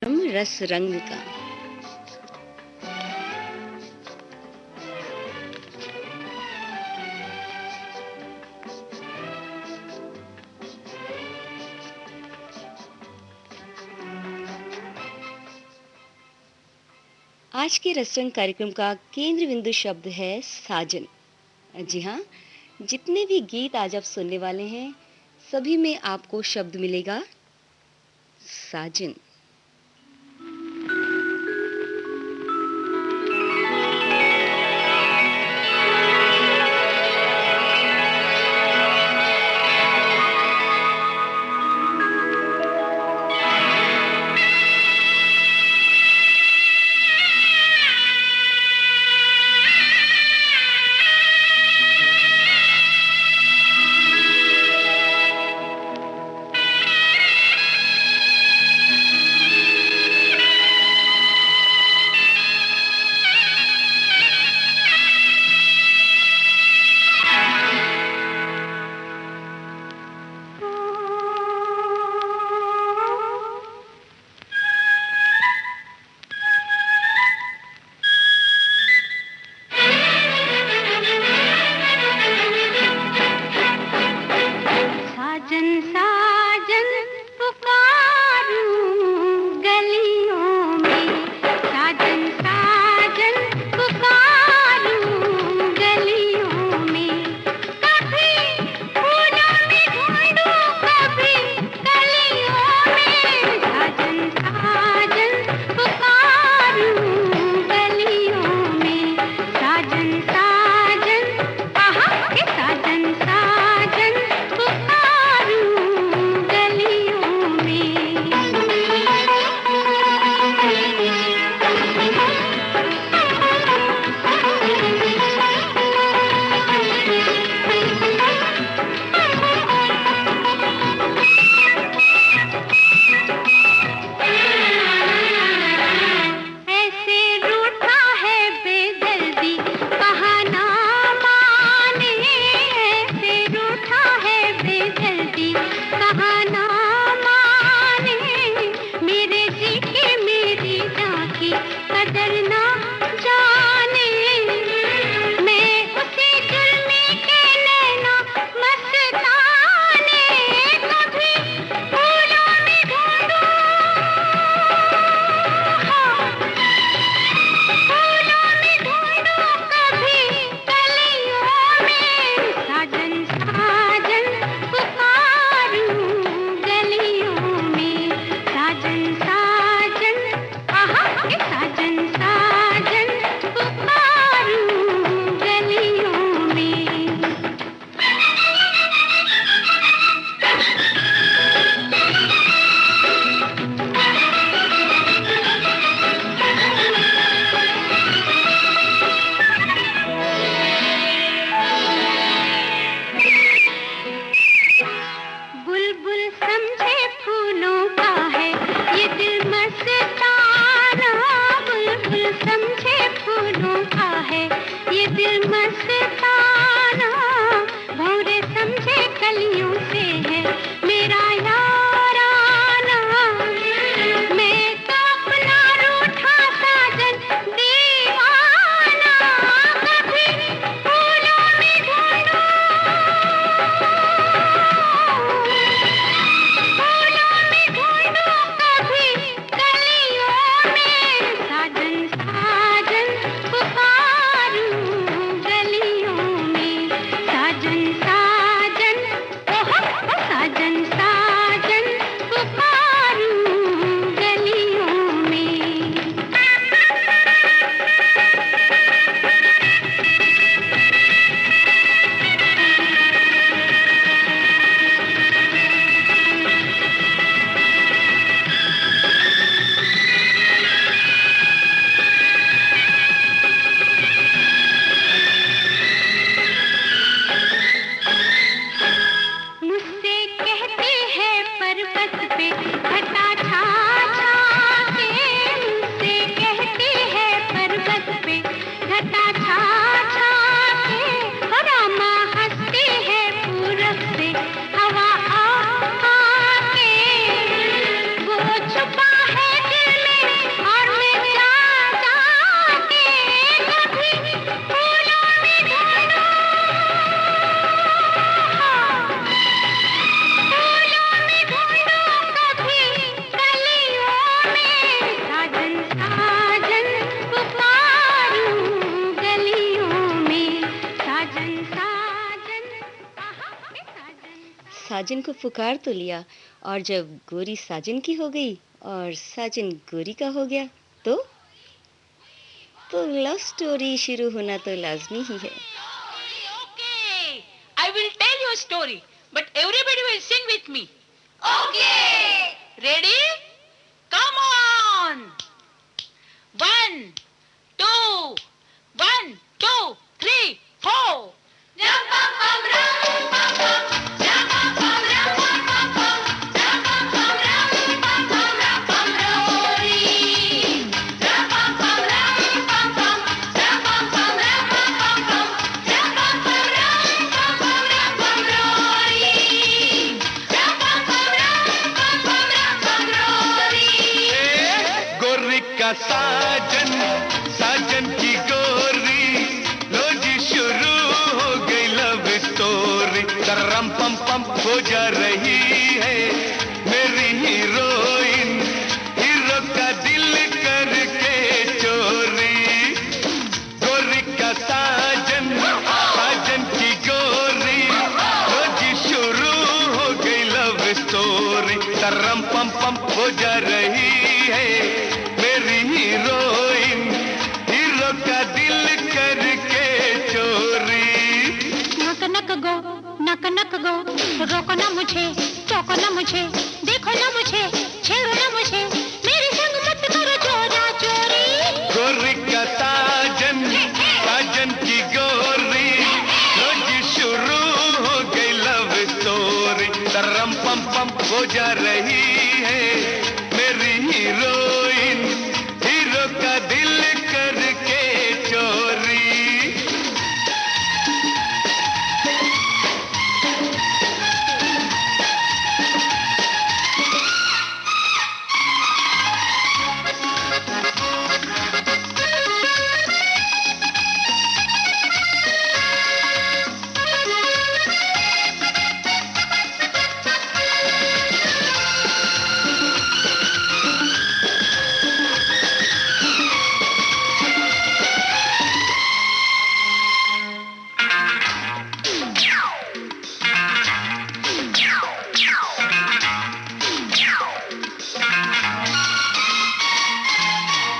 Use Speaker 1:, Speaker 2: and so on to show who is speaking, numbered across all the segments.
Speaker 1: रस रंग का। आज के रस रंग कार्यक्रम का केंद्र बिंदु शब्द है साजन। जी हाँ, जितने भी गीत आज आप सुनने वाले हैं, सभी में आपको शब्द मिलेगा साजन।
Speaker 2: साजन साजन, आहा, साजन साजन।
Speaker 1: साजन को पुकार तो लिया, और जब गोरी साजन की हो गई और साजन गोरी का हो गया, तो लव स्टोरी शुरू होना तो लाजमी ही है।
Speaker 2: Okay, I will tell you a story, but everybody will sing with me. Okay. Ready? Come on. 1, 2, 1, 2, 3, 4.
Speaker 3: साजन साजन की गोरी, लो जी शुरू हो गई लव स्टोरी। करम पम पम हो जा रही है मेरी हीरोइन, हीरो का दिल करके चोरी। गोरी का साजन साजन की गोरी, लो जी शुरू हो गई लव स्टोरी। करम पम पम हो जा रही है हीरोइन, हीरो का दिल करके चोरी।
Speaker 2: नक नक गो, नक नक गो, रोको ना मुझे, टोको ना मुझे, देखो ना मुझे, छेड़ो ना मुझे, मेरे संग मत करो चोरा चोरी।
Speaker 3: गोरी का साजन साजन की गोरी, लो जी शुरू हो गई लव स्टोरी। तरम पम पम हो जा रही है मेरी हीरोइन, का दिल करके चोरी।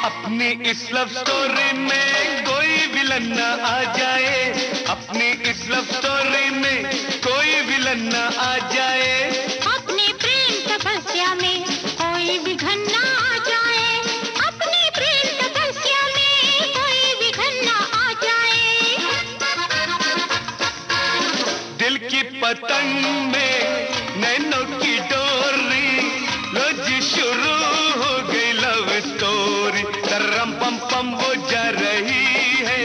Speaker 3: अपनी इस लव स्टोरी में कोई विलन न आ जाए, अपनी इस लव स्टोरी में कोई विलन न आ जाए।
Speaker 2: अपनी प्रेम तपस्या में कोई विघन न आ जाए, अपनी प्रेम तपस्या में कोई विघन न आ जाए।
Speaker 3: दिल की पतंग में नैनों की डोरी, लो जी शुरू हो गई लव स्टोरी। तरम पम पम हो जा रही है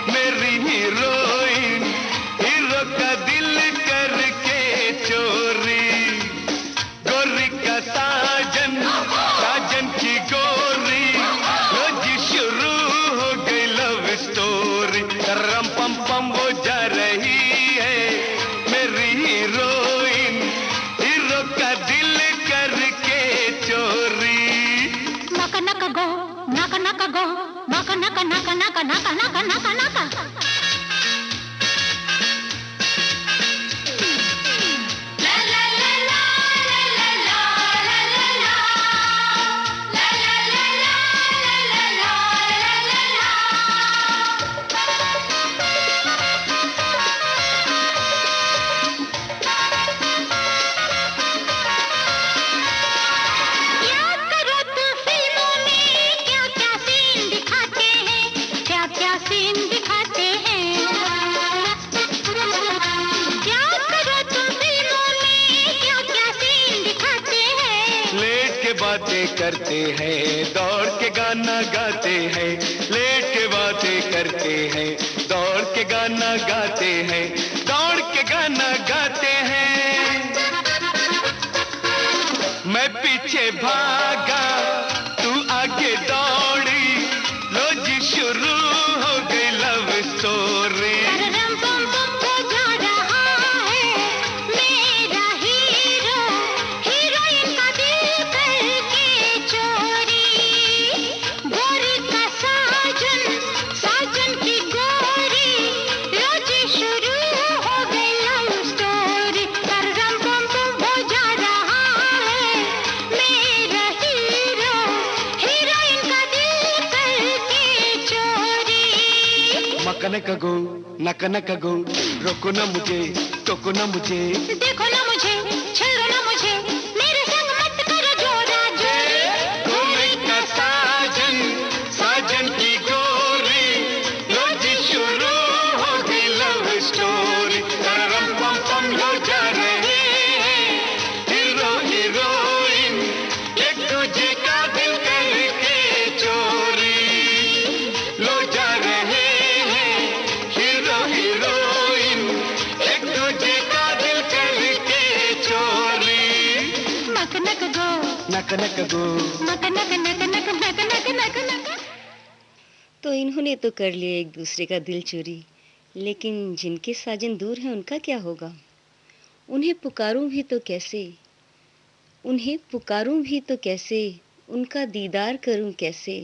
Speaker 3: मेरी हीरोइन, हीरो का दिल करके चोरी। गोरी का साजन साजन की गोरी, लो जी शुरू हो गई लव स्टोरी। तरम पम पम हो जा रही है मेरी हीरोइन, हीरो का दिल करके चोरी।
Speaker 2: नक नक गो, नक नक गो, नक नक नक नक नक नक नक नक।
Speaker 3: बातें करते हैं, दौड़ के गाना गाते हैं, लेट के बातें करते हैं, दौड़ के गाना गाते हैं, दौड़ के गाना गाते हैं। मैं पीछे भागा तू आगे दौड़ी, लो जी शुरू हो गई लव स्टोरी।
Speaker 2: शुरू हो गई लव स्टोरी।
Speaker 3: नक गो रोको ना मुझे टोको ना मुझे
Speaker 2: देखो ना मुझे छेड़ो ना मुझे मेरे संग मत करो जोरा जोरी
Speaker 3: गोरे का साजन साजन की गोरी लो जी शुरू हो गई लव स्टोरी तररम पम पम हो जा रहे हैं हीरो हीरोइन एक दूजे का दिल करके चोरी लो जा रहे हैं हीरो हीरोइन एक दूजे का दिल करके चोरी
Speaker 2: नक नक गो
Speaker 3: नक गो
Speaker 2: नक नक नक नक नक नक नक नक
Speaker 1: तो इन्होंने तो कर लिया एक दूसरे का दिल चोरी, लेकिन जिनके साजन दूर हैं उनका क्या होगा? उन्हें पुकारूं भी तो कैसे, उन्हें पुकारूं भी तो कैसे, उनका दीदार करूं कैसे?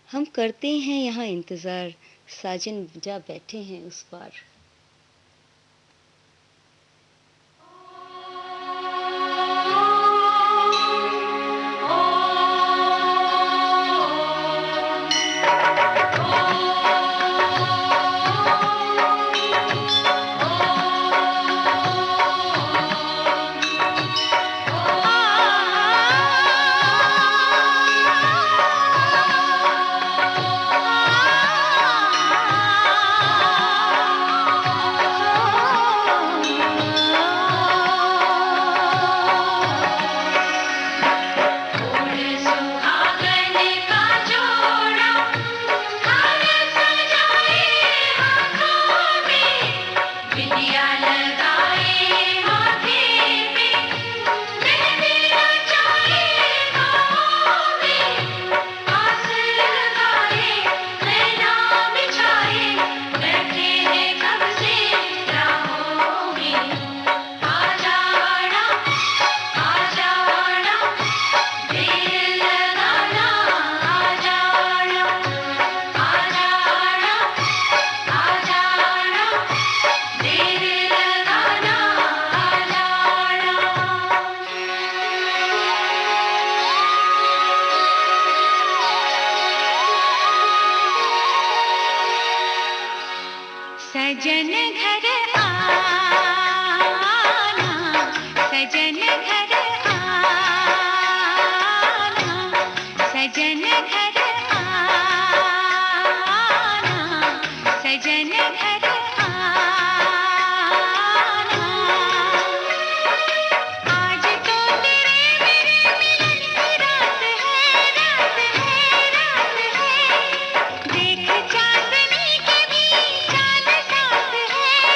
Speaker 1: हम करते हैं यहाँ इंतज़ार, साजन जा बैठे हैं उस पार।
Speaker 2: सजन घर आना सजन घर आना सजन घर आना सजन घर आना आज तो तेरे मेरे मिलन की रात है रात है रात है देख चांदनी के भी चांद साथ है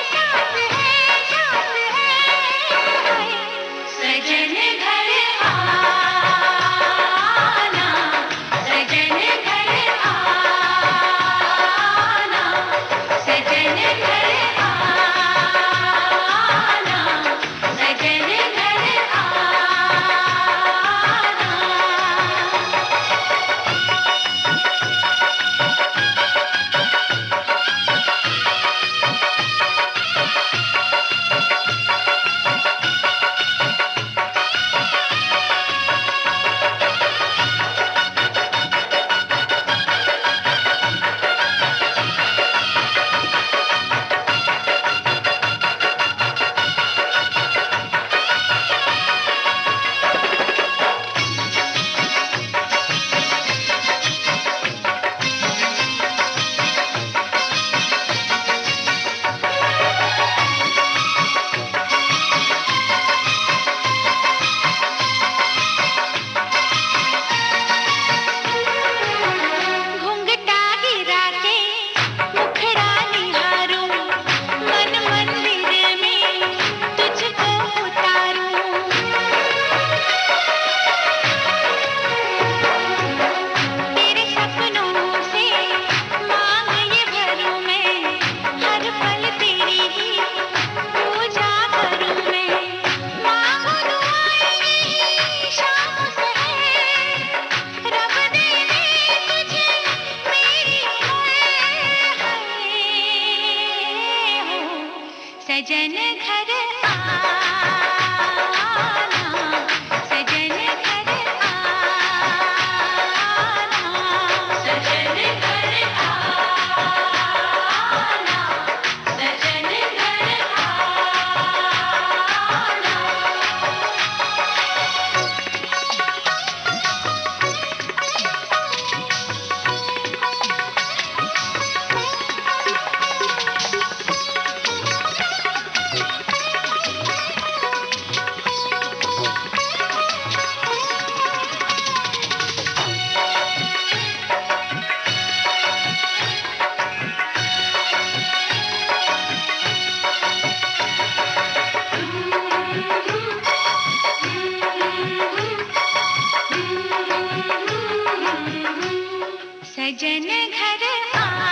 Speaker 2: सजन घर आया,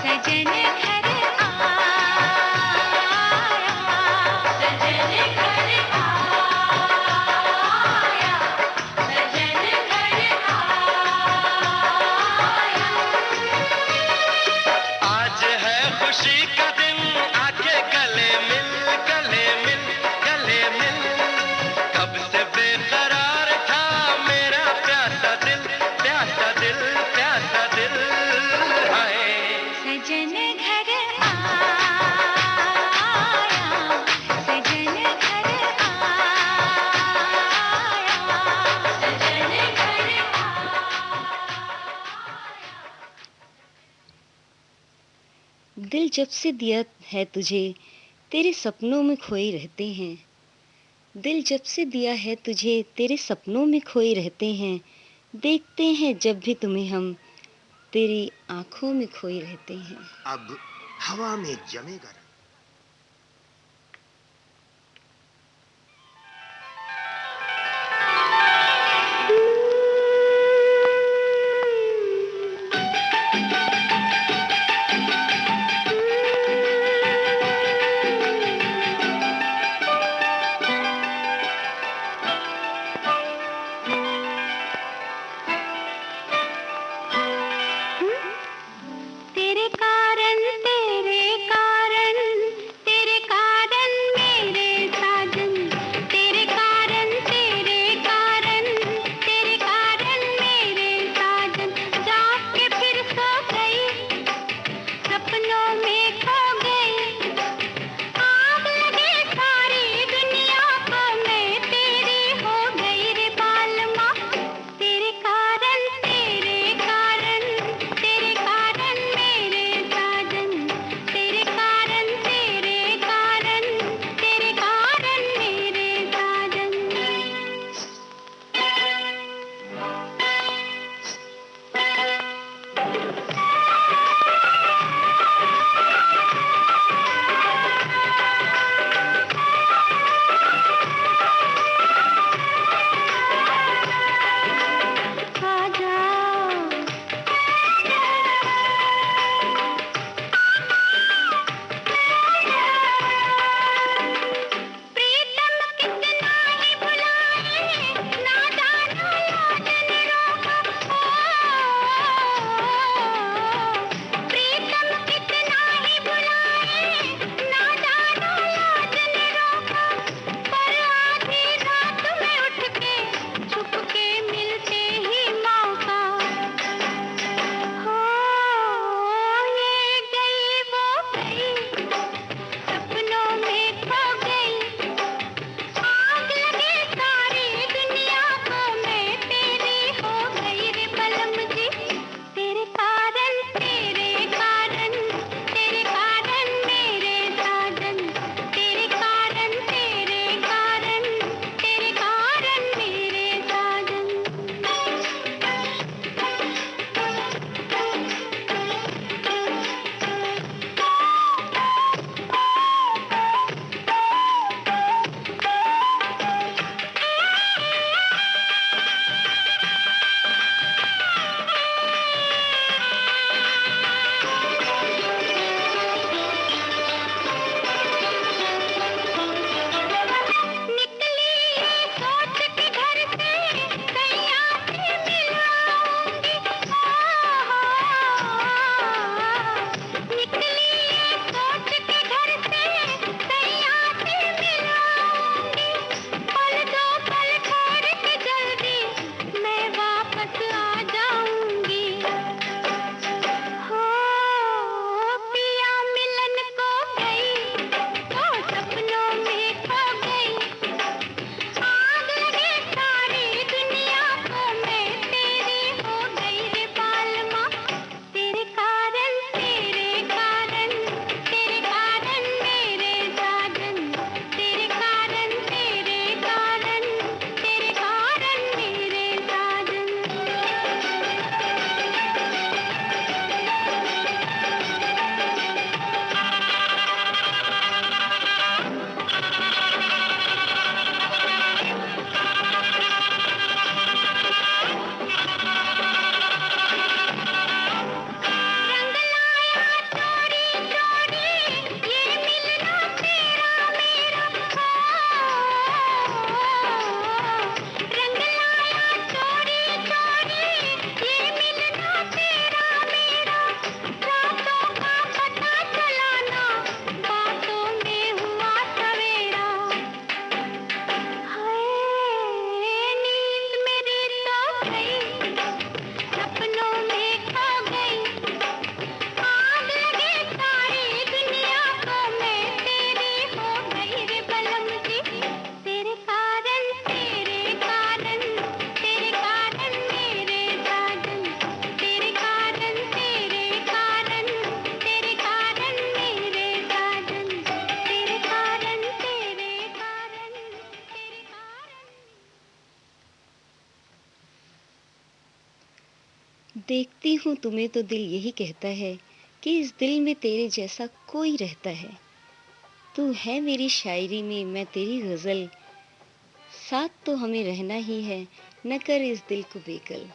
Speaker 2: सजन घर आया, सजन घर आया, सजन घर आया।
Speaker 3: आज है खुशी का दिन, आके गले मिल, गले मिल, गले मिल। कब से बेकरार था मेरा प्यासा दिल, प्यासा दिल, प्यासा दिल। हाय
Speaker 2: सजन घर आया, सजन घर आया, सजन घर
Speaker 1: दिल जब से दिया है तुझे तेरे सपनों में खोए रहते हैं। दिल जब से दिया है तुझे तेरे सपनों में खोए रहते हैं। देखते हैं जब भी तुम्हें हम तेरी आंखों में खोए रहते हैं।
Speaker 4: अब हवा में जमेगा रंग।
Speaker 2: तेरे कारण
Speaker 1: देखती हूँ तुम्हें तो दिल यही कहता है कि इस दिल में तेरे जैसा कोई रहता है। तू है मेरी शायरी में, मैं तेरी गज़ल, साथ तो हमें रहना ही है, न कर इस दिल को बेकल।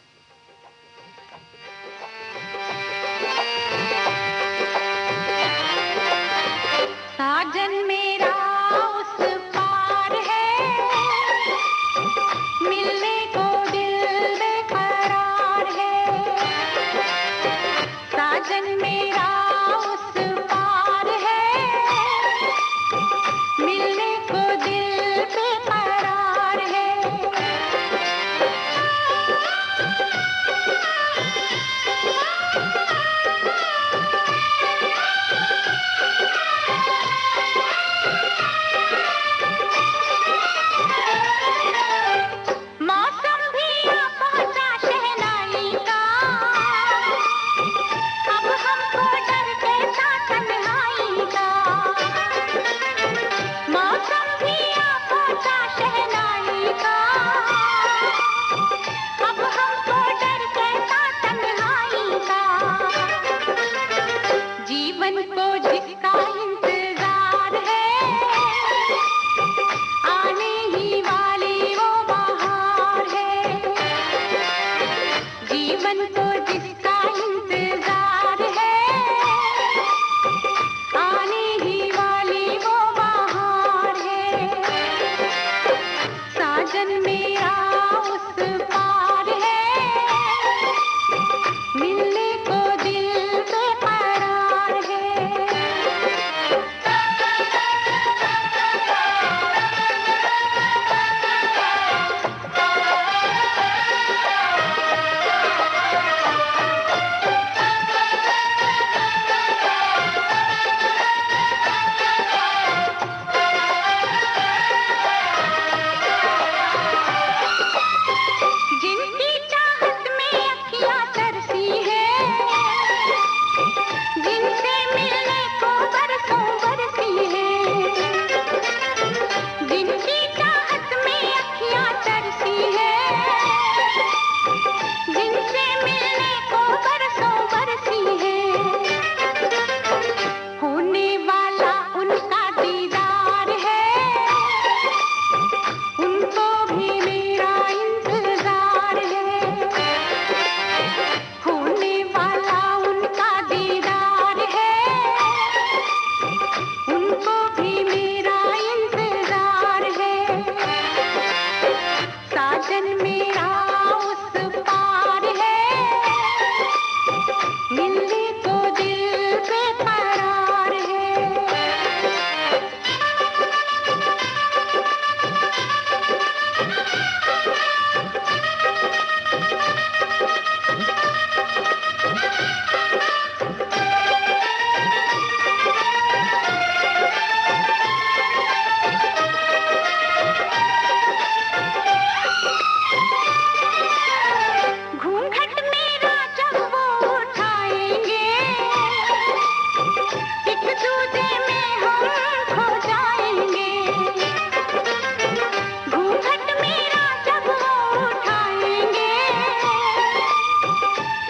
Speaker 2: साजन मेरा उस पार है, मिलने को दिल बेकरार है। साजन मेरा उस पार है, मिलने को दिल बेकरार है। मौसम भी आ पहुंचा शहनाई का, अब हमको डर कैसा तन्हाई का। मौसम भी आ पहुंचा शहनाई का, अब हमको डर कैसा तन्हाई का। जीवन को जिसका इंतजार है, आने ही वाली वो बहार है। जीवन को जिसका इंतजार है, आने ही वाली वो बहार है। साजन मेरा उस पार है, मिलने को दिल बेकरार है। जिनकी चाहत में अखियाँ तरसी है, जिनसे मिलने को बरसों बरसी है। जिनकी चाहत में अखियाँ तरसी है, जिनसे मिलने को बरसों बरसी है। होने वाला उनका दीदार है, उनको भी मेरा इंतजार है। होने वाला उनका दीदार है, उनको भी मेरा इंतजार है। साजन मेरा उस पार है, मिलने को दिल बेकरार है। घूंघट मेरा जब वो उठाएंगे, एक दूजे में हम खो जाएंगे। घूंघट मेरा जब वो उठाएंगे,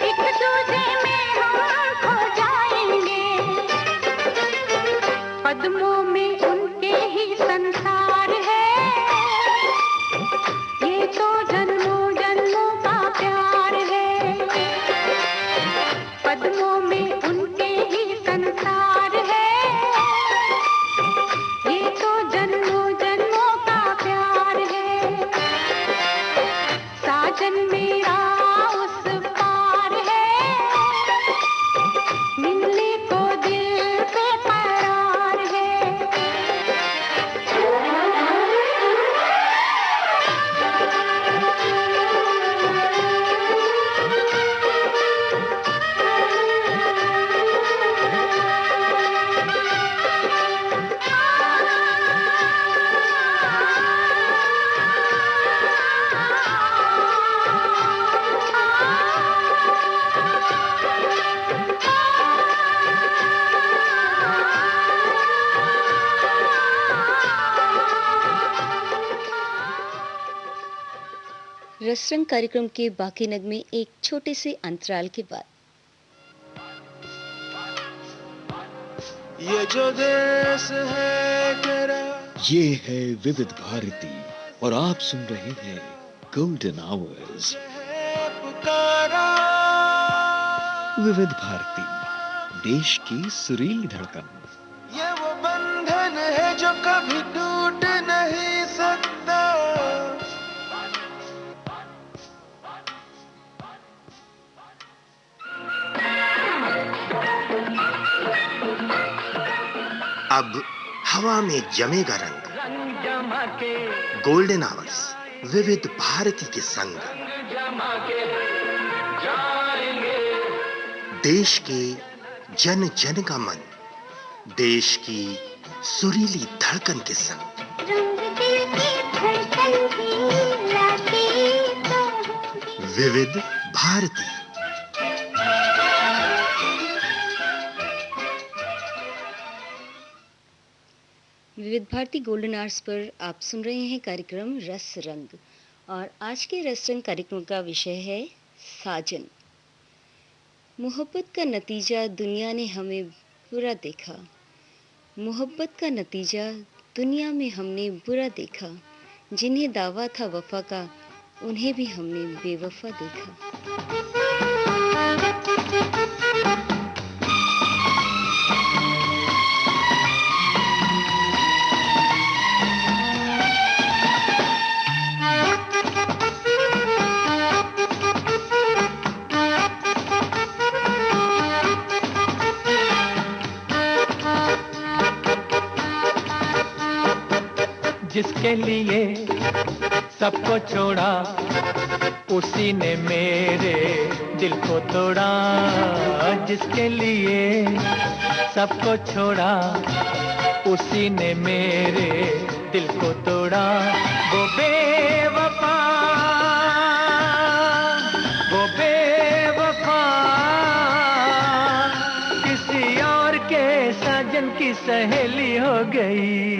Speaker 2: एक दूजे में हम खो जाएंगे। कदमों में उनके ही संसार है, ये तो जन्मों जन्मों का प्यार है। कदमों में उनके ही संसार है, ये तो जन्मों जन्मों का प्यार है। साजन मेरा उस पार है, मिलने को दिल बेकरार है।
Speaker 1: रसरंग कार्यक्रम के बाकी नगमे एक छोटे से अंतराल के बाद।
Speaker 3: ये जो देश है तेरा,
Speaker 5: ये है विविध भारती और आप सुन रहे हैं गोल्डन आवर्स।
Speaker 3: पुकारा
Speaker 5: विविध भारती, देश की सुरीली धड़कन।
Speaker 3: ये वो बंधन है जो कभी टूट नहीं सकता।
Speaker 4: अब हवा में जमेगा रंग। गोल्डन आवर्स विविध भारती के संग। देश के जन जन का मन, देश की सुरीली धड़कन के संग। विविध भारती।
Speaker 1: विविध भारती गोल्डन आवर्स पर आप सुन रहे हैं कार्यक्रम रस रंग और आज के रस रंग कार्यक्रम का विषय है साजन। मोहब्बत का नतीजा दुनिया ने हमें बुरा देखा। मोहब्बत का नतीजा दुनिया में हमने बुरा देखा। जिन्हें दावा था वफा का, उन्हें भी हमने बेवफा देखा।
Speaker 6: जिसके लिए सबको छोड़ा, उसी ने मेरे दिल को तोड़ा। जिसके लिए सबको छोड़ा, उसी ने मेरे दिल को तोड़ा। वो बेवफा, वो बेवफा, किसी और के साजन की सहेली हो गई।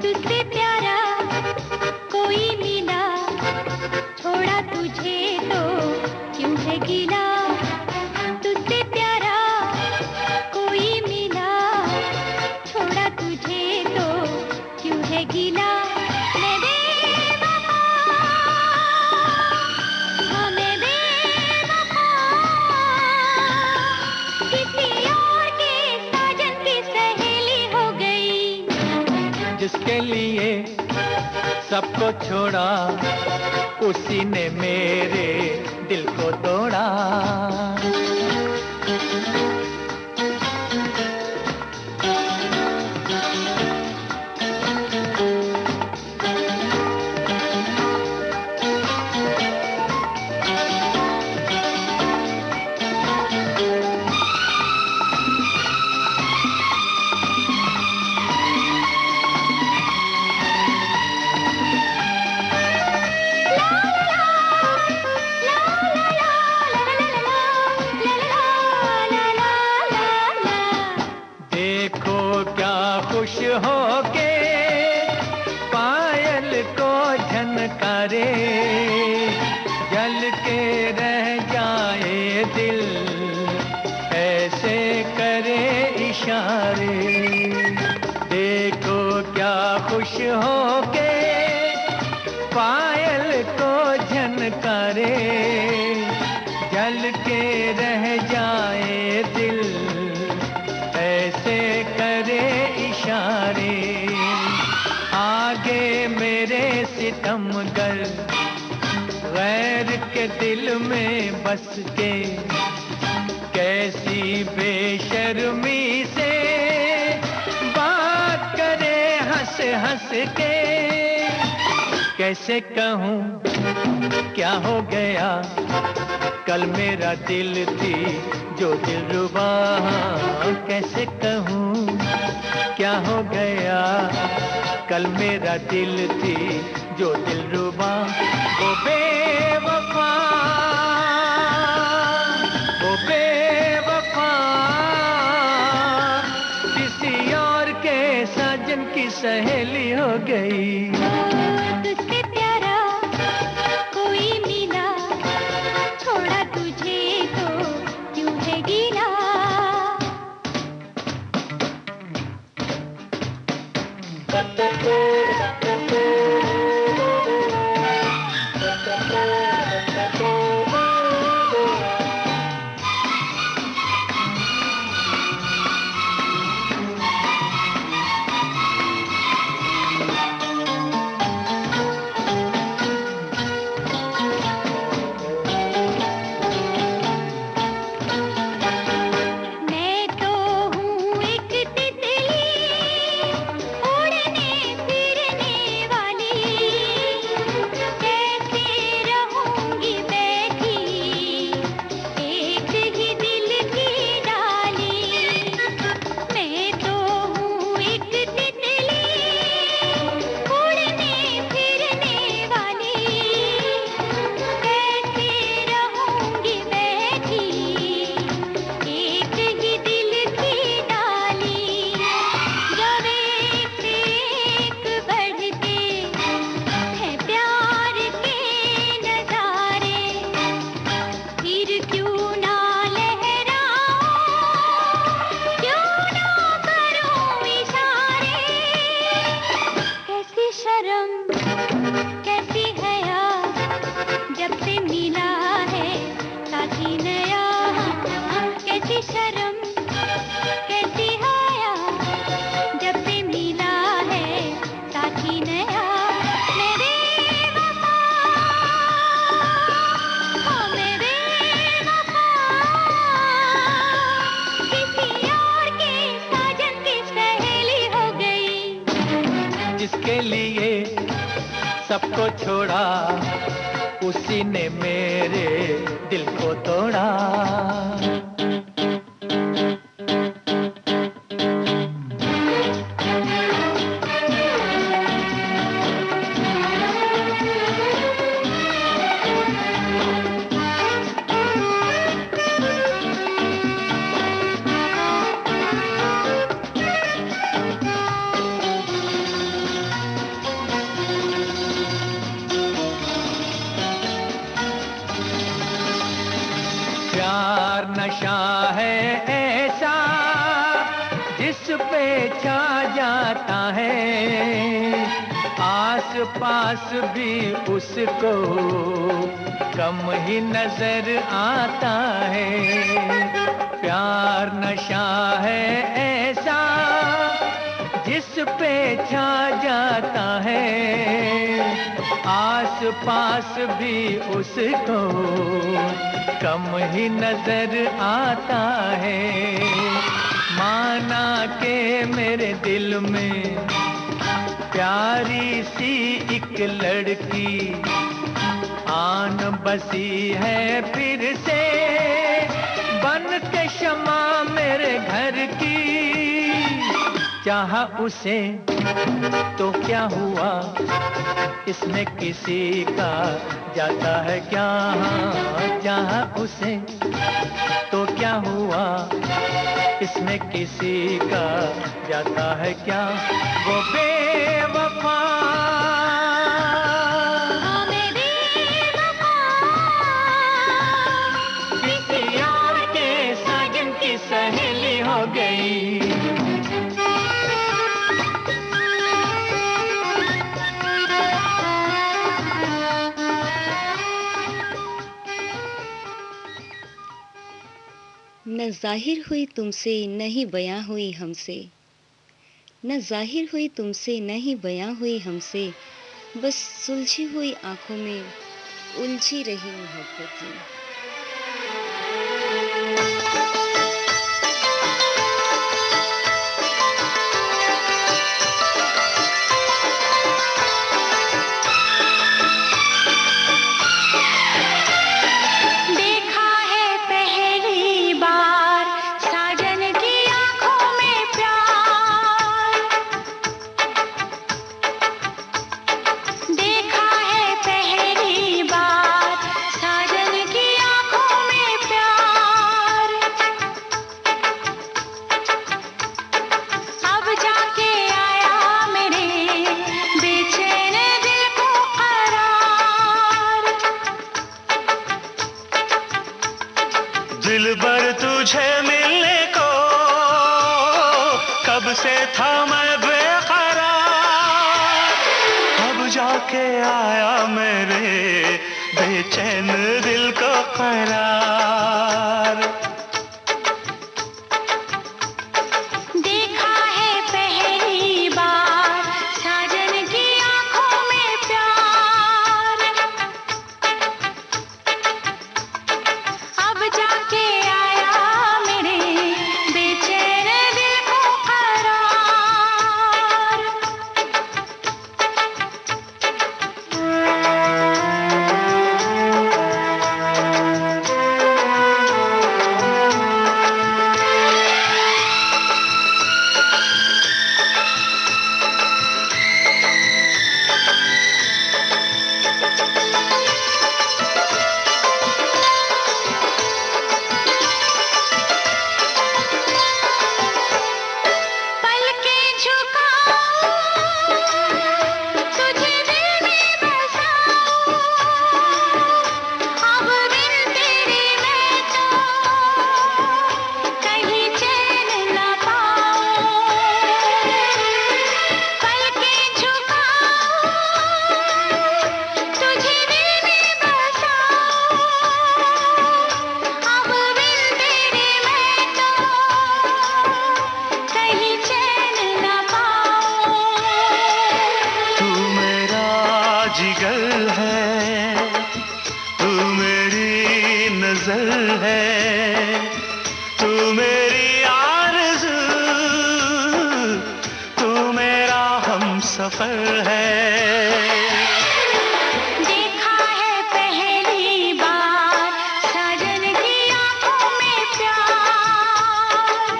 Speaker 2: तुझसे प्यारा कोई मिला, छोड़ा तुझे तो क्यों है गिला। तुझसे प्यारा कोई मिला, छोड़ा तुझे तो क्यों है गिला। मैं बेवफा, हाँ मैं बेवफा, किसी और के साजन की सहेली हो गई।
Speaker 6: जिसके लिए सबको छोड़ा, उसी ने मेरे दिल को तोड़ा। खुश हो के पायल को झनकारे, जल के रह जाए दिल, ऐसे करे इशारे। देखो क्या खुश हो के पायल को झनकारे, जल के रह जाए दिल, ऐसे करे इशारे। आगे मेरे सितमगर गैर के दिल में बस के, कैसी बेशर्मी से बात करे हंस हंस के। कैसे कहूँ क्या हो गया, कल मेरा दिल थी जो दिलरुबा। कैसे कहूँ क्या हो गया, कल मेरा दिल थी जो दिलरुबा। वो बेवफा, वो बेवफा, किसी और के साजन की सहेली हो गई।
Speaker 2: तुझसे प्यारा कोई
Speaker 6: जिसके लिए सबको छोड़ा, उसी ने मेरे दिल को तोड़ा। प्यार नशा है ऐसा जिस पे छा जाता है, आस पास भी उसको कम ही नजर आता है। प्यार नशा है ऐसा जिस पे छा जाता है, आस पास भी उसको कम ही नजर आता है। माना के मेरे दिल में प्यारी सी एक लड़की आन बसी है फिर से, बन के शमा मेरे घर की। चाहा उसे तो क्या हुआ, इसमें किसी का जाता है क्या। चाहा उसे तो क्या हुआ, इसमें किसी का जाता है क्या। वो बेवफा किसी और के साजन की सहेली हो गई।
Speaker 1: न जाहिर हुई तुमसे न ही बयां हुई हमसे, न जाहिर हुई तुमसे न ही बयां हुई हमसे, बस सुलझी हुई आंखों में उलझी रही मोहब्बतें।
Speaker 3: दिलबर तुझे मिलने को कब से था मैं बेकरार, अब जाके आया मेरे बेचैन बेचैन दिल को करार।
Speaker 2: देखा है पहली बार साजन की आंखों में प्यार, अब जाके आया मेरे बेचैन दिल को करार। पलकें झुकाऊं, तुझे दिल में बसाऊं, अब बिन तेरे मैं तो कहीं चैन न पाऊं। पलकें झुकाऊं, तुझे दिल में बसाऊं, अब बिन तेरे मैं तो कहीं चैन न पाऊं।
Speaker 3: तू मेरा जिगर है, तू मेरी नजर है, तू मेरी आरज़ू, तू मेरा हमसफर है।
Speaker 2: देखा है पहली बार साजन की आंखों में प्यार,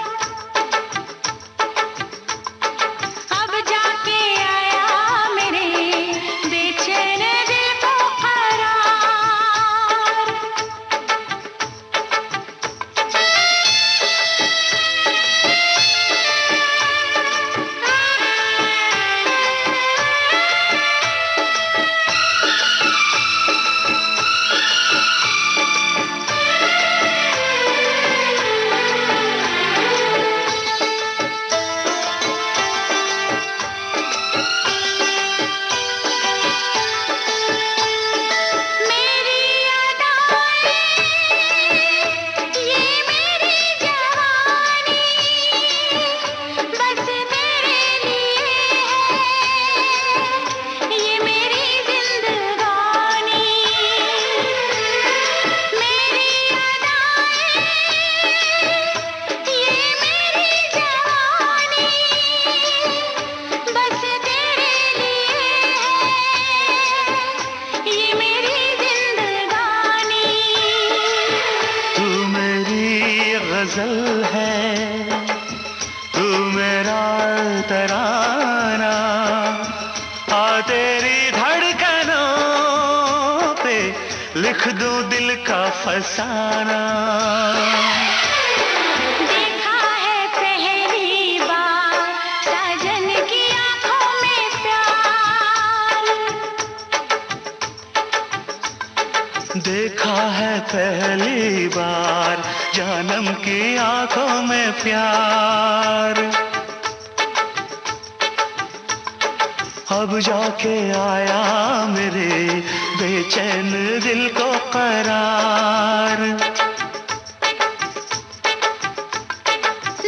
Speaker 2: अब जाके आया मेरे बेचैन दिल को करार। मेरी अदाएं, ये मेरी जवानी, बस तेरे लिए है ये मेरी जिंदगानी। मेरी अदाएं, ये मेरी जवानी, बस तेरे लिए है ये मेरी जिंदगानी।
Speaker 3: तू मेरी गजल है, तू मेरा तराना, आ तेरी धड़कनों पे लिख दूं दिल का फसाना।
Speaker 2: देखा है पहली बार साजन की आंखों में प्यार,
Speaker 3: देखा है पहली बार जानम की आंखों में प्यार, अब जाके आया मेरे बेचैन दिल को करार।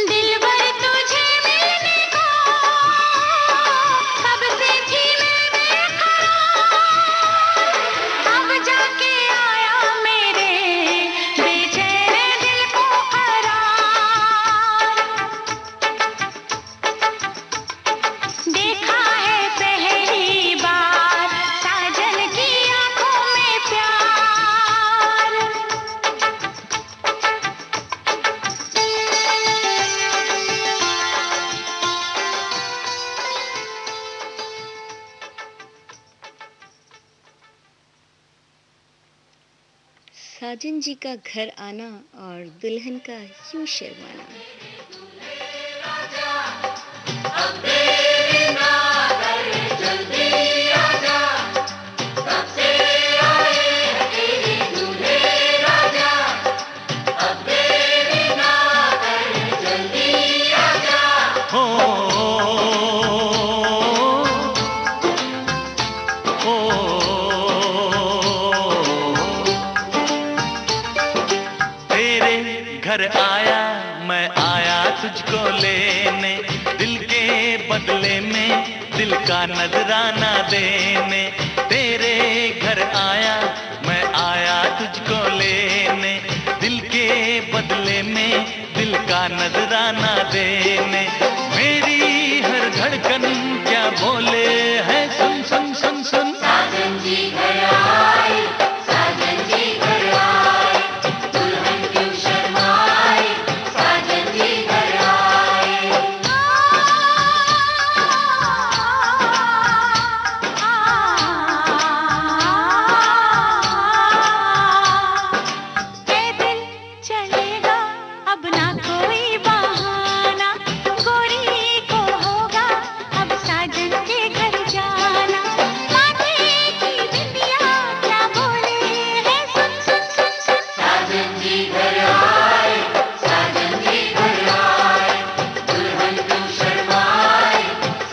Speaker 2: दिलबर तुझे मिलने को कब से थी मैं बेकरार, अब जाके आया मेरे बेचैन दिल को करार। देखा है पहली बार साजन की आंखों में प्यार,
Speaker 1: साजन जी का घर आना और दुल्हन का यूं शर्माना।
Speaker 3: घर आया मैं आया तुझको लेने, दिल के बदले में दिल का नजराना देने। तेरे घर आया मैं आया तुझको लेने, दिल के बदले में दिल का नजराना देने। मेरी हर धड़कन क्या बोले है, सुन सुन सुन सुन।
Speaker 2: साजन जी घर आए, साजन जी घर आए, दुल्हन क्यों शर्माए, साजन जी घर आए। ए दिल चलेगा अब ना कोई बहाना, गोरी को होगा अब साजन के घर जाना। माथे की बिंदिया क्या बोले है, सुन सुन सुन सुन। साजन जी घर आए, साजन जी घर आए, दुल्हन क्यों शर्माए,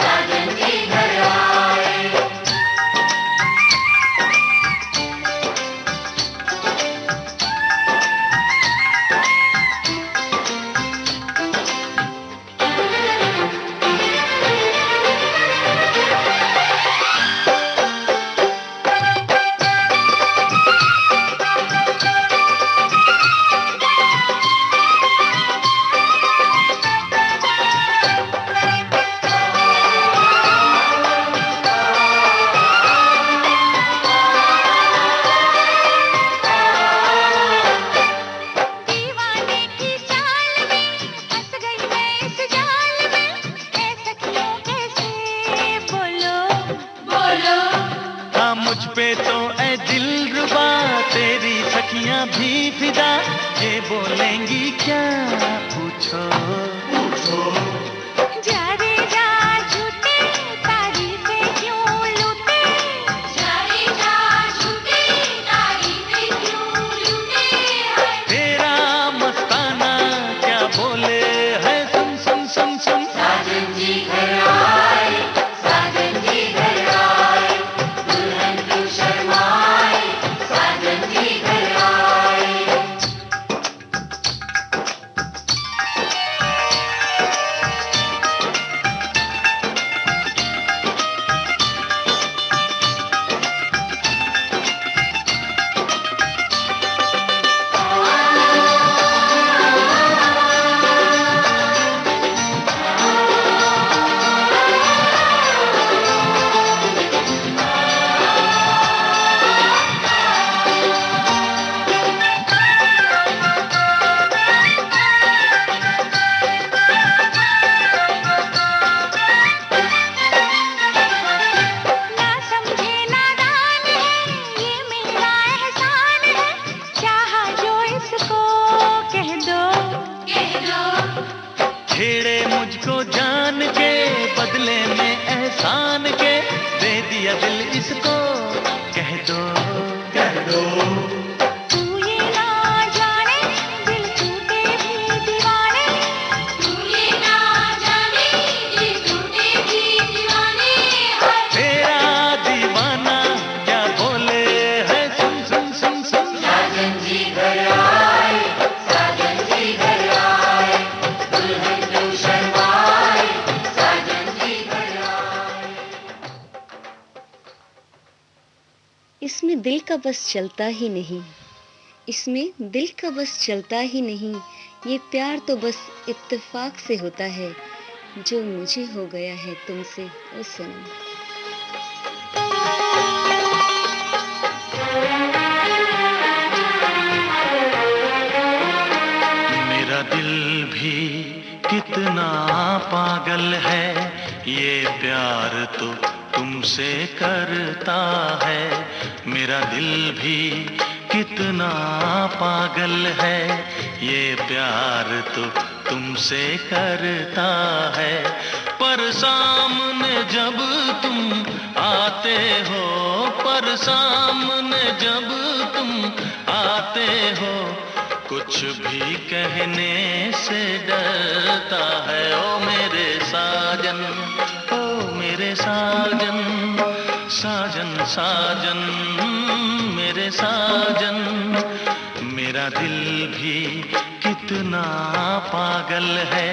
Speaker 2: साजन जी घर आए। दीवाने की चाल में फंस गई मैं इस जाल में, ऐ सखियों कैसे बोलो बोलो।
Speaker 3: हाँ मुझ पे तो ऐ दिलरुबा तेरी सखियां भी फिदा, ये बोलेंगी क्या पूछो पूछो।
Speaker 2: जा रे जा झूठे तारीफें क्यों लूटे, जा रे जा झूठे तारीफें क्यों लूटे।
Speaker 3: तेरा मस्ताना क्या बोले है, सुन सुन सुन सुन।
Speaker 2: साजन जी घर आए, साजन जी घर आए, दुल्हन क्यों शर्माए, साजन जी घर आए। ना समझे नादान है, ये मेरा एहसान है, चाहा जो इसको कह दो कह दो।
Speaker 3: छेड़े मुझको जान के बदले में एहसान के, दे दिया दिल इसको कह दो कह दो।
Speaker 2: तू ये ना जाने दिल टूटे भी दीवाने, तू ये ना जाने दिल टूटे भी दीवाने।
Speaker 3: तेरा दीवाना क्या बोले है, सुन सुन सुन सुन।
Speaker 2: साजन जी घर आए, साजन जी घर आए, दुल्हन क्यों शर्माए, साजन जी घर आए।
Speaker 1: इसमें दिल का बस चलता ही नहीं, इसमें दिल का बस चलता ही नहीं, ये प्यार तो बस इत्तेफाक से होता है, जो मुझे हो गया है तुमसे ओ सनम।
Speaker 3: मेरा दिल भी कितना पागल है, ये प्यार तो तुमसे करता है। मेरा दिल भी कितना पागल है, ये प्यार तो तुमसे करता है। पर सामने जब तुम आते हो, पर सामने जब तुम आते हो, कुछ भी कहने से डरता है। ओ मेरे साजन, ओ मेरे साजन, साजन साजन मेरे साजन, मेरा दिल भी कितना पागल है,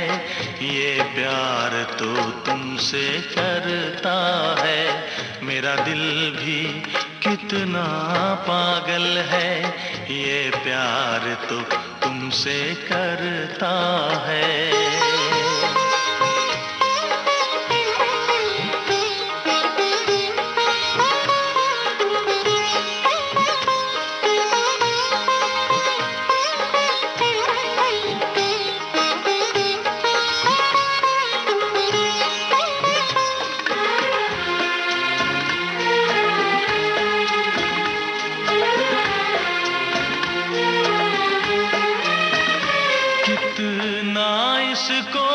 Speaker 3: ये प्यार तो तुमसे करता है। मेरा दिल भी कितना पागल है, ये प्यार तो तुमसे करता है। कितना इसको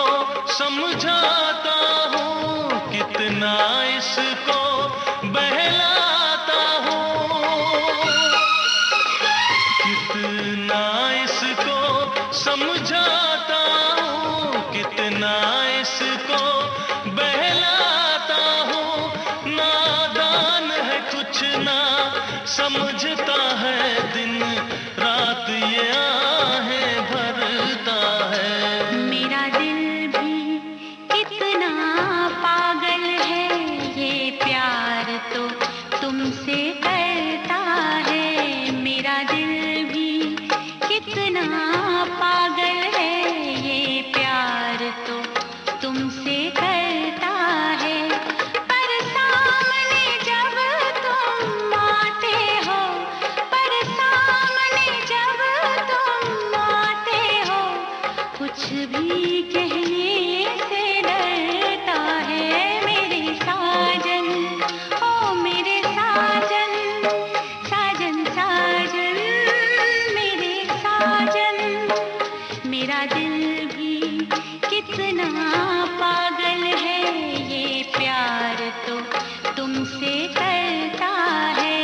Speaker 3: समझाता हूँ, कितना इसको बहलाता हूँ, कितना इसको समझाता हूँ, कितना इसको बहलाता हूँ। नादान है कुछ ना समझता है, दिन रात ये आहें भरता है।
Speaker 2: मेरा दिल भी कितना पागल है, ये प्यार तो तुमसे करता है। मेरा दिल भी कितना पागल है, ये प्यार तो तुमसे करता है। पर सामने जब तुम आते हो, पर सामने जब तुम आते हो, कुछ भी कहने से डरता है। मेरे साजन, ओ मेरे साजन, साजन साजन, मेरे साजन। मेरा दिल भी कितना पागल है, ये प्यार तो तुमसे करता है।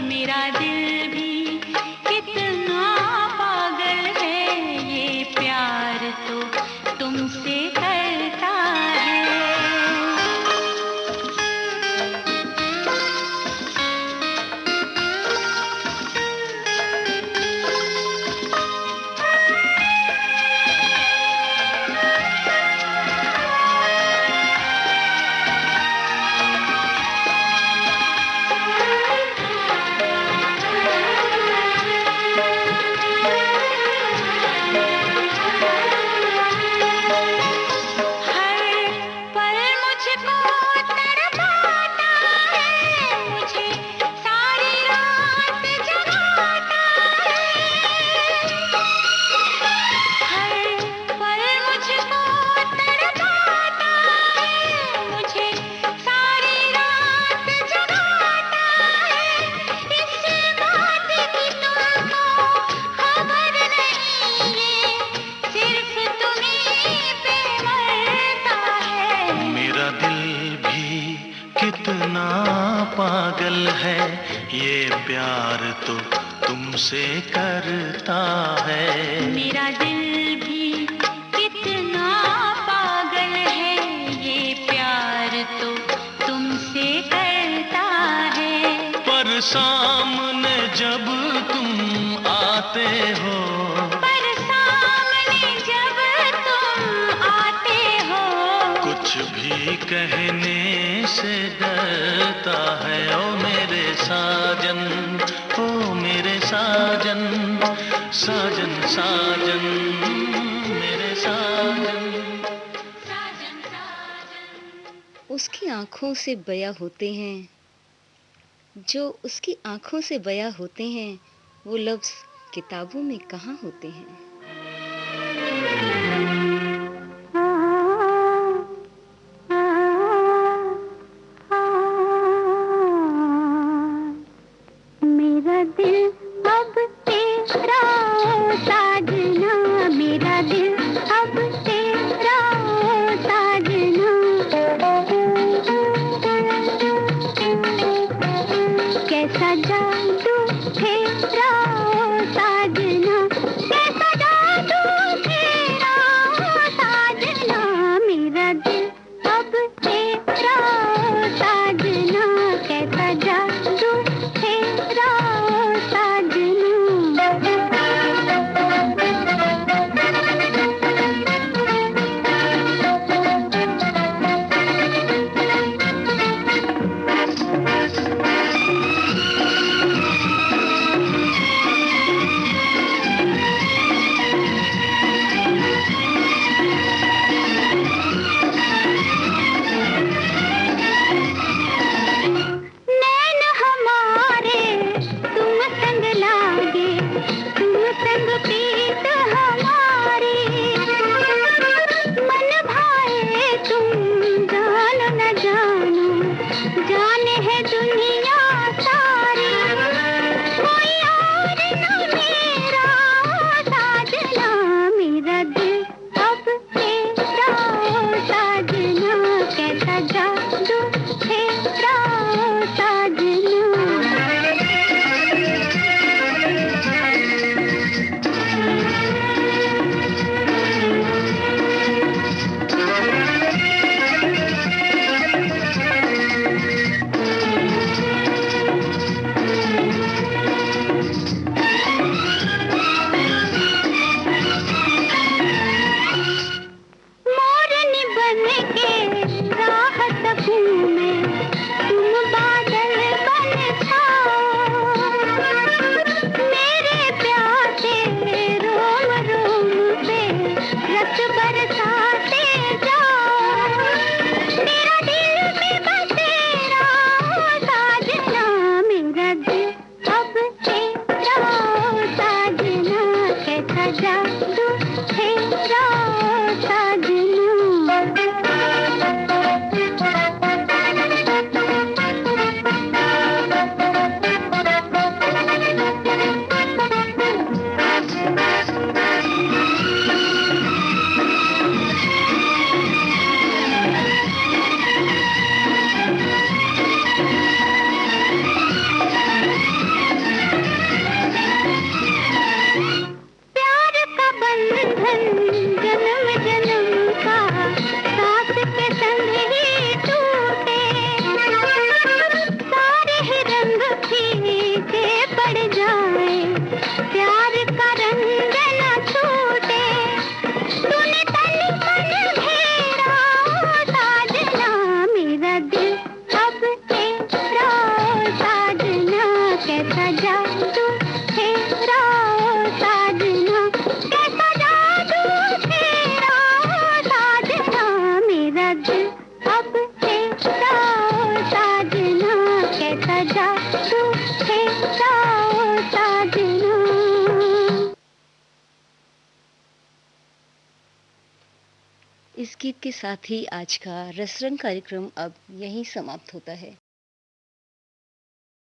Speaker 2: मेरा दिल भी कितना पागल है, ये प्यार तो तुमसे करता है। हर पल मुझको तड़पाता है, मुझे सारी रात जगाता है। हर पल मुझको तड़पाता है, मुझे सारी रात जगाता है। इस बात की तुमको खबर नहीं, ये सिर्फ तुम्हीं पे मरता है।
Speaker 3: मेरा दिल भी कितना पागल है, ये प्यार तो तुमसे करता है।
Speaker 2: मेरा दिल भी कितना पागल है, ये प्यार तो तुमसे करता है।
Speaker 3: पर सामने जब तुम आते हो,
Speaker 2: पर सामने जब तुम आते हो,
Speaker 3: कुछ भी कहने से डरता है। ओ मेरे साजन, ओ मेरे साजन, साजन साजन, मेरे साजन।
Speaker 2: साजन साजन।
Speaker 1: उसकी आंखों से बयां होते हैं, जो उसकी आंखों से बयां होते हैं, वो लफ्ज किताबों में कहाँ होते हैं।
Speaker 2: मेरा दिल अब तेरा ओ साजना, मेरा दिल अब तेरा ओ साजना। कैसा जादू फेरा ओ साजना, कैसा जादू तेरा प्यार का बंधन जन्म जन्म का साथ के संग ही टूटे सारे ही रंग फीके पड़ जाए प्यार का रंग न छूटे तूने तन मन घेरा साजना मेरा दिल अब तेरा साजना कैसा जादू तेरा साजना कैसा जादू तेरा साजना मेरा दिल अब तेरा साजना कैसा जादू तेरा साजना।
Speaker 1: इस गीत के साथ ही आज का रसरंग कार्यक्रम अब यहीं समाप्त होता है।